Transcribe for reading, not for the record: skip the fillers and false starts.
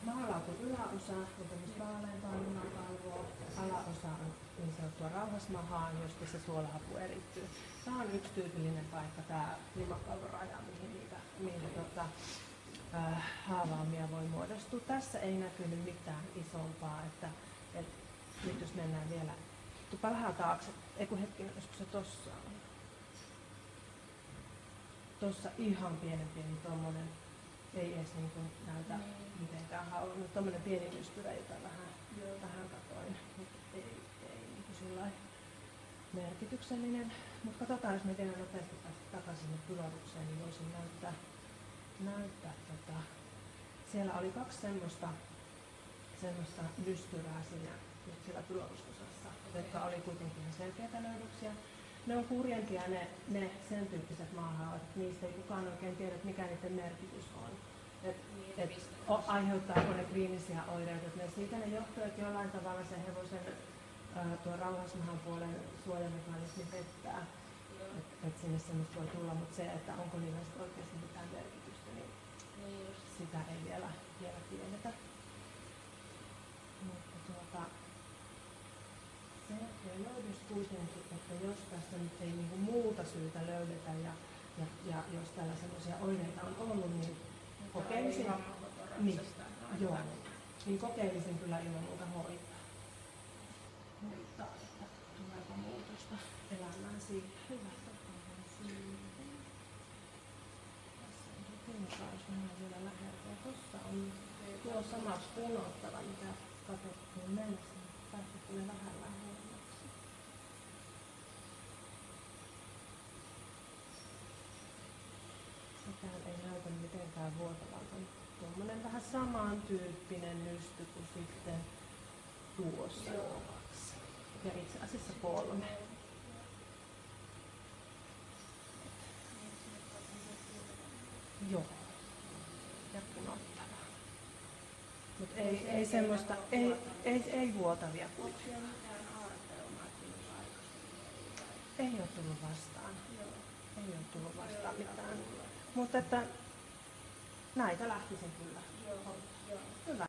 mahalaukun yläosa on tämmöistä vaaleampaa limakalvoa, alaosa on niin sanottua rauhasmahaa, josta se suolahapu erittyy. Tämä on yksi tyypillinen paikka, tämä limakalvoraja, mihin haavaamia voi muodostua. Tässä ei näkynyt mitään isompaa, että nyt jos mennään vielä vähän taakse, olisiko se tossa on? Tossa ihan pieni tommonen, ei edes niin kuin näytä mitenkään haulunut, tommonen pieni myspyrä, jota vähän katoin, mutta ei niin kuin sillain merkityksellinen. Mutta katsotaan, jos me vielä nopeasti takaisin tulotukseen, niin voisin näyttää siellä oli 2 semmoista lystyrää siellä tulotusosassa, jotka oli kuitenkin ihan selkeitä löydöksiä. Ne on kurjempia ne sen tyyppiset maahaudat, että niistä ei kukaan oikein tiedä, mikä niiden merkitys on. Aiheuttaako ne kliinisiä oireita. Siitä ne johtuu, että jollain tavalla se hevosen tuo rauhasmahan puolen suojamekanismi pettää, että sinne semmoista voi tulla, mutta se, että onko niillä oikeasti mitään merkitystä, niin sitä ei vielä tiedetä. Mutta se löydys kuitenkin, että jos tässä nyt ei niinku muuta syytä löydetä ja jos tällä semmoisia oireita on ollut, niin kokeilisin kyllä ilman muuta hoitaa, että tuleeko muutosta elämään siitä. Hyvä. Jos mennään vielä läheltä. Ja tuossa on tuo sama punottava, mitä katsottiin mennessä. Päästä tulee vähän lähemmäksi. Sekään ei näytä mitenkään vuotavalta. Tuommoinen vähän samantyyppinen nysty kuin sitten tuossa 2. Ja itse asiassa 3. Joo. Ja punottava. Mutta ei semmoista, ei vuotavia kuitenkaan. Ei ole tullut vastaan. Ei ole tullut vastaan mitään. Mutta että näitä lähtisin kyllä. Hyvä.